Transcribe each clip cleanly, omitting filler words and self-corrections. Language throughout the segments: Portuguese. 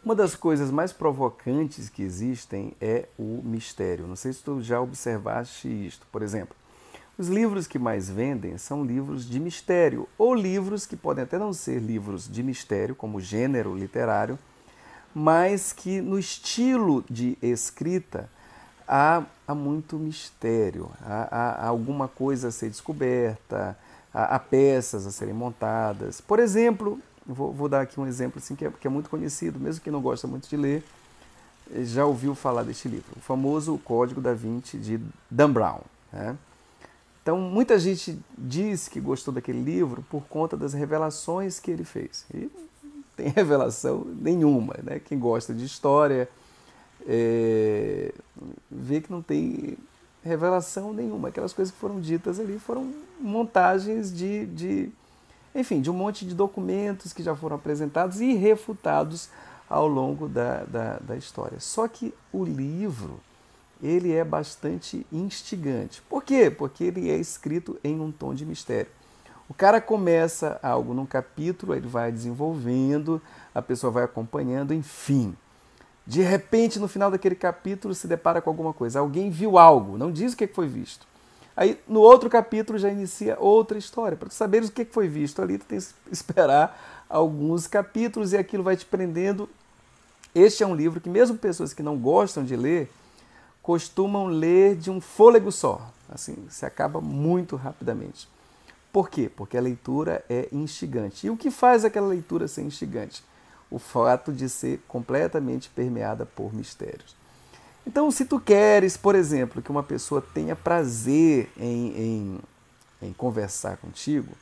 Uma das coisas mais provocantes que existem é o mistério. Não sei se tu já observaste isto. Por exemplo, os livros que mais vendem são livros de mistério, ou livros que podem até não ser livros de mistério, como gênero literário, mas que no estilo de escrita há muito mistério, há alguma coisa a ser descoberta, há peças a serem montadas. Por exemplo, vou dar aqui um exemplo assim, que é muito conhecido, mesmo quem não gosta muito de ler, já ouviu falar deste livro, o famoso Código da Vinci de Dan Brown, né? Então, muita gente diz que gostou daquele livro por conta das revelações que ele fez. E não tem revelação nenhuma, né? Quem gosta de história vê que não tem revelação nenhuma. Aquelas coisas que foram ditas ali foram montagens enfim, de um monte de documentos que já foram apresentados e refutados ao longo da história. Só que o livro, ele é bastante instigante. Por quê? Porque ele é escrito em um tom de mistério. O cara começa algo num capítulo, ele vai desenvolvendo, a pessoa vai acompanhando, enfim. De repente, no final daquele capítulo, se depara com alguma coisa. Alguém viu algo, não diz o que foi visto. Aí, no outro capítulo, já inicia outra história. Para tu saberes o que foi visto ali, tu tem que esperar alguns capítulos e aquilo vai te prendendo. Este é um livro que mesmo pessoas que não gostam de ler, costumam ler de um fôlego só. Assim, se acaba muito rapidamente. Por quê? Porque a leitura é instigante. E o que faz aquela leitura ser instigante? O fato de ser completamente permeada por mistérios. Então, se tu queres, por exemplo, que uma pessoa tenha prazer em conversar contigo,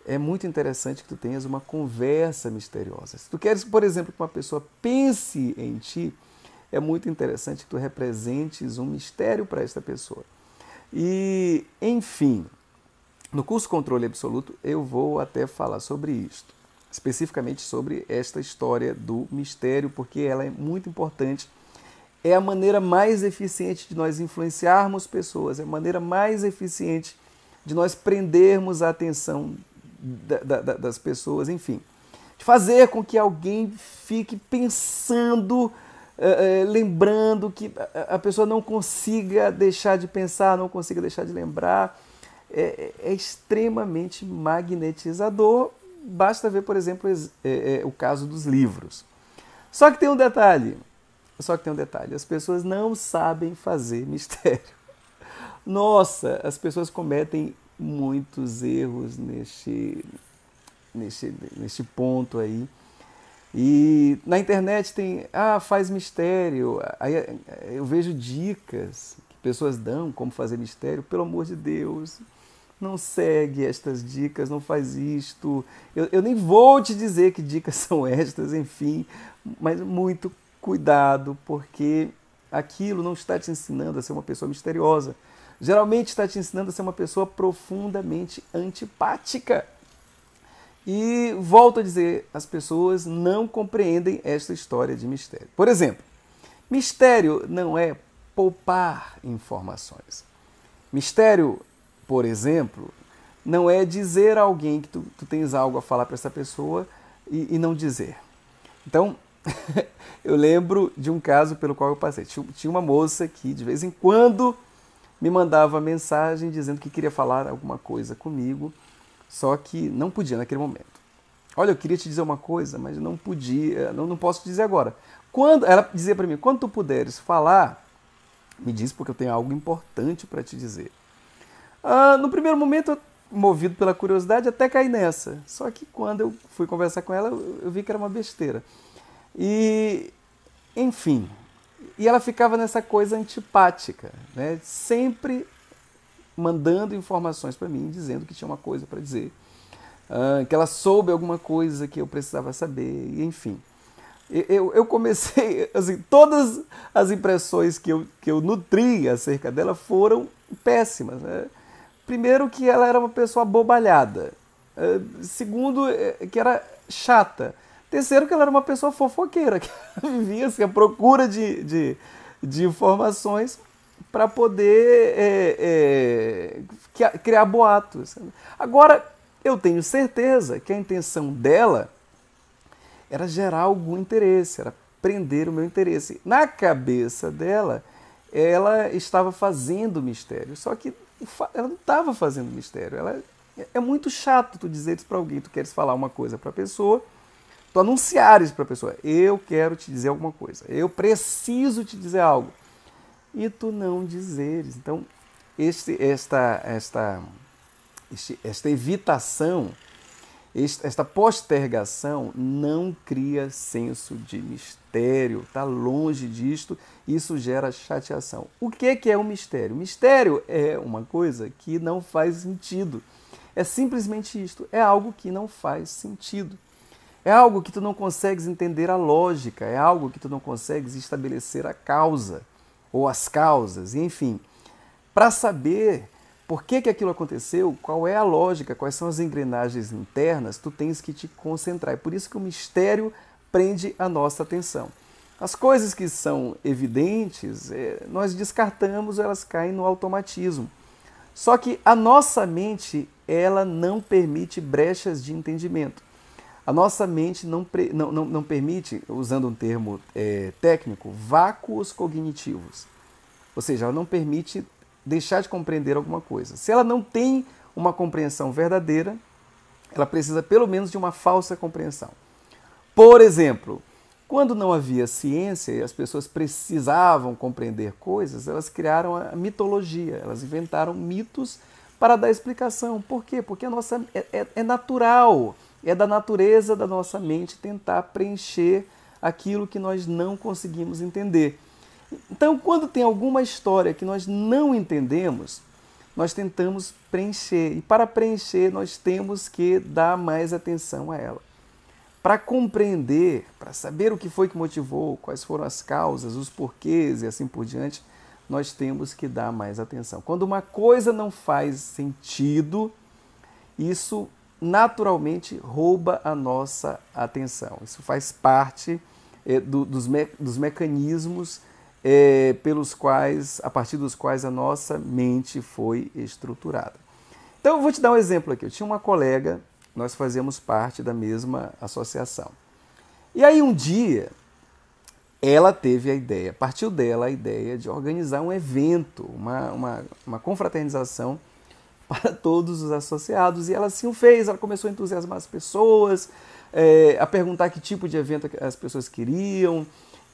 é muito interessante que tu tenhas uma conversa misteriosa. Se tu queres, por exemplo, que uma pessoa pense em ti, é muito interessante que tu representes um mistério para esta pessoa. E, enfim, no curso Controle Absoluto eu vou até falar sobre isto, especificamente sobre esta história do mistério, porque ela é muito importante. É a maneira mais eficiente de nós influenciarmos pessoas, é a maneira mais eficiente de nós prendermos a atenção das pessoas, enfim. De fazer com que alguém fique pensando, lembrando, que a pessoa não consiga deixar de pensar, não consiga deixar de lembrar. É extremamente magnetizador. Basta ver, por exemplo, o caso dos livros. Só que tem um detalhe. As pessoas não sabem fazer mistério. Nossa, as pessoas cometem muitos erros neste ponto aí. E na internet tem, faz mistério. Aí eu vejo dicas que pessoas dão como fazer mistério. Pelo amor de Deus, não segue estas dicas, não faz isto. Eu nem vou te dizer que dicas são estas, enfim, mas muito cuidado, porque aquilo não está te ensinando a ser uma pessoa misteriosa. Geralmente está te ensinando a ser uma pessoa profundamente antipática. E volto a dizer, as pessoas não compreendem esta história de mistério. Por exemplo, mistério não é poupar informações. Mistério, por exemplo, não é dizer a alguém que tu tens algo a falar para essa pessoa e não dizer. Então, eu lembro de um caso pelo qual eu passei. Tinha uma moça que de vez em quando me mandava mensagem dizendo que queria falar alguma coisa comigo, só que não podia naquele momento. Olha, eu queria te dizer uma coisa, mas não podia, não posso te dizer agora. Ela dizia para mim, quando tu puderes falar, me diz porque eu tenho algo importante para te dizer. No primeiro momento, movido pela curiosidade, até caí nessa. Só que quando eu fui conversar com ela, eu vi que era uma besteira. E, enfim, e ela ficava nessa coisa antipática, né? Sempre mandando informações para mim, dizendo que tinha uma coisa para dizer, que ela soube alguma coisa que eu precisava saber, e, enfim. Eu comecei, assim, todas as impressões que eu nutri acerca dela foram péssimas, né? Primeiro, que ela era uma pessoa abobalhada. Segundo, que era chata. Terceiro, que ela era uma pessoa fofoqueira, que vivia assim, à procura de informações para poder criar boatos. Agora, eu tenho certeza que a intenção dela era gerar algum interesse, era prender o meu interesse. Na cabeça dela, ela estava fazendo mistério, só que ela não estava fazendo mistério. É muito chato tu dizer isso para alguém, tu queres falar uma coisa para a pessoa, tu anunciares para a pessoa, eu quero te dizer alguma coisa, eu preciso te dizer algo, e tu não dizeres. Então, esta evitação, esta postergação não cria senso de mistério, está longe disto, isso gera chateação. O que é um mistério? Mistério é uma coisa que não faz sentido. É simplesmente isto, é algo que não faz sentido. É algo que tu não consegues entender a lógica, é algo que tu não consegues estabelecer a causa, ou as causas, enfim. Para saber por que aquilo aconteceu, qual é a lógica, quais são as engrenagens internas, tu tens que te concentrar. É por isso que o mistério prende a nossa atenção. As coisas que são evidentes, nós descartamos, elas caem no automatismo. Só que a nossa mente, ela não permite brechas de entendimento. A nossa mente não permite, usando um termo técnico, vácuos cognitivos. Ou seja, ela não permite deixar de compreender alguma coisa. Se ela não tem uma compreensão verdadeira, ela precisa pelo menos de uma falsa compreensão. Por exemplo, quando não havia ciência e as pessoas precisavam compreender coisas, elas criaram a mitologia, elas inventaram mitos para dar explicação. Por quê? Porque a nossa é natural, é da natureza da nossa mente tentar preencher aquilo que nós não conseguimos entender. Então, quando tem alguma história que nós não entendemos, nós tentamos preencher. E para preencher, nós temos que dar mais atenção a ela. Para compreender, para saber o que foi que motivou, quais foram as causas, os porquês e assim por diante, nós temos que dar mais atenção. Quando uma coisa não faz sentido, isso naturalmente rouba a nossa atenção. Isso faz parte dos mecanismos pelos quais, a partir dos quais a nossa mente foi estruturada. Então eu vou te dar um exemplo aqui. Eu tinha uma colega, nós fazíamos parte da mesma associação. E aí um dia ela teve a ideia, partiu dela a ideia de organizar um evento, uma confraternização para todos os associados, e ela assim o fez. Ela começou a entusiasmar as pessoas, a perguntar que tipo de evento as pessoas queriam,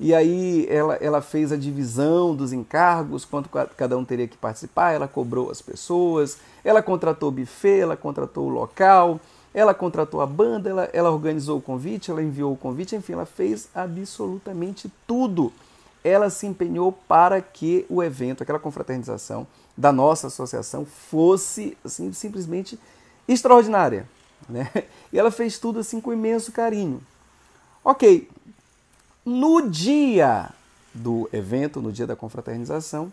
e aí ela fez a divisão dos encargos, quanto cada um teria que participar, ela cobrou as pessoas, ela contratou o buffet, ela contratou o local, ela contratou a banda, ela organizou o convite, ela enviou o convite, enfim, ela fez absolutamente tudo. Ela se empenhou para que o evento, aquela confraternização da nossa associação fosse assim, simplesmente extraordinária, né? E ela fez tudo assim com imenso carinho. Ok, no dia do evento, no dia da confraternização,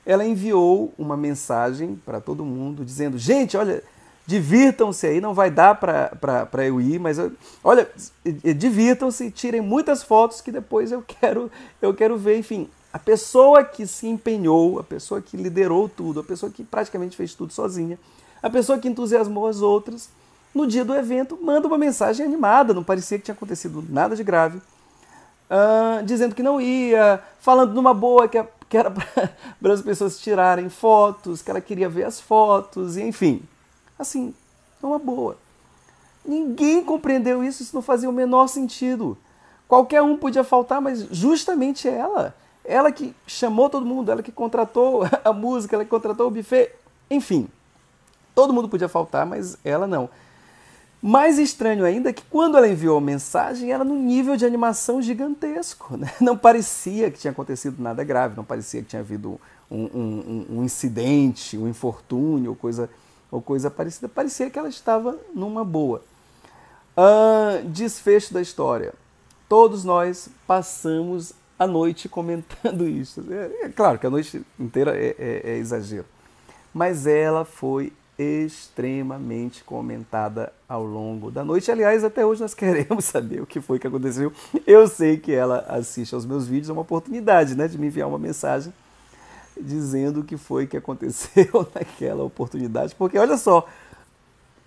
ela enviou uma mensagem para todo mundo dizendo: gente, olha, divirtam-se aí, não vai dar para eu ir, mas olha, divirtam-se, tirem muitas fotos que depois eu quero ver. Enfim, a pessoa que se empenhou, a pessoa que liderou tudo, a pessoa que praticamente fez tudo sozinha, a pessoa que entusiasmou as outras, no dia do evento, manda uma mensagem animada, não parecia que tinha acontecido nada de grave, dizendo que não ia, falando numa boa que era para as pessoas tirarem fotos, que ela queria ver as fotos, e enfim. Assim, numa boa. Ninguém compreendeu isso, isso não fazia o menor sentido. Qualquer um podia faltar, mas justamente ela que chamou todo mundo, ela que contratou a música, ela que contratou o buffet, enfim. Todo mundo podia faltar, mas ela não. Mais estranho ainda é que quando ela enviou a mensagem, era num nível de animação gigantesco, né? Não parecia que tinha acontecido nada grave, não parecia que tinha havido um incidente, um infortúnio ou coisa parecida. Parecia que ela estava numa boa. Desfecho da história. Todos nós passamos a noite comentando isso. É claro que a noite inteira é exagero. Mas ela foi extremamente comentada ao longo da noite. Aliás, até hoje nós queremos saber o que foi que aconteceu. Eu sei que ela assiste aos meus vídeos, é uma oportunidade, né, de me enviar uma mensagem dizendo o que foi que aconteceu naquela oportunidade, porque olha só,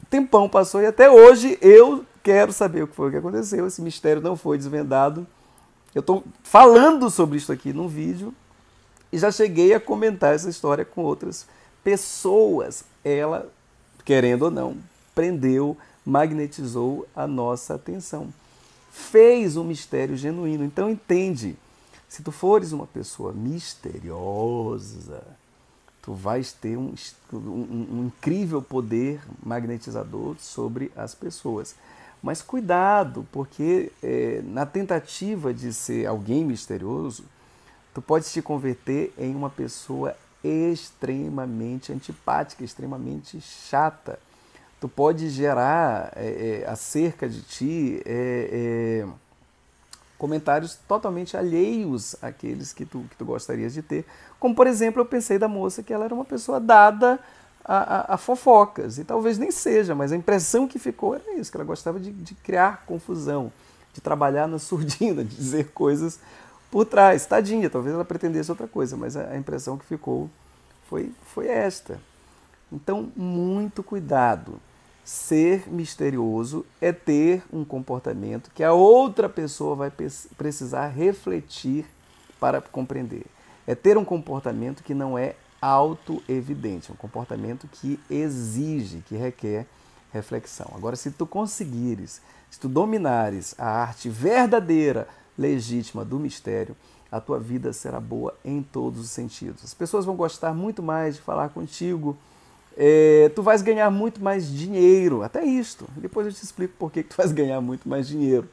tempão passou e até hoje eu quero saber o que foi que aconteceu. Esse mistério não foi desvendado. Eu estou falando sobre isso aqui num vídeo e já cheguei a comentar essa história com outras pessoas. Ela, querendo ou não, prendeu, magnetizou a nossa atenção. Fez um mistério genuíno. Então entende, se tu fores uma pessoa misteriosa, tu vais ter um incrível poder magnetizador sobre as pessoas. Mas cuidado, porque na tentativa de ser alguém misterioso, tu pode te converter em uma pessoa extremamente antipática, extremamente chata. Tu pode gerar acerca de ti comentários totalmente alheios àqueles que tu gostarias de ter. Como, por exemplo, eu pensei da moça que ela era uma pessoa dada a fofocas. E talvez nem seja, mas a impressão que ficou era isso, que ela gostava de criar confusão, de trabalhar na surdina, de dizer coisas por trás. Tadinha, talvez ela pretendesse outra coisa, mas a impressão que ficou foi esta. Então, muito cuidado. Ser misterioso é ter um comportamento que a outra pessoa vai precisar refletir para compreender. É ter um comportamento que não é auto-evidente, um comportamento que exige, que requer reflexão. Agora, se tu conseguires, se tu dominares a arte verdadeira, legítima do mistério, a tua vida será boa em todos os sentidos. As pessoas vão gostar muito mais de falar contigo, tu vais ganhar muito mais dinheiro, até isto. Depois eu te explico por que tu vais ganhar muito mais dinheiro.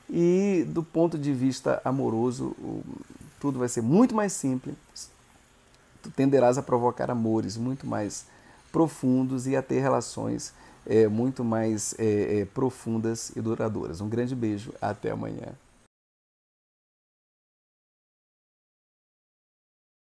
E do ponto de vista amoroso, tudo vai ser muito mais simples. Tu tenderás a provocar amores muito mais profundos e a ter relações muito mais profundas e duradouras. Um grande beijo, até amanhã.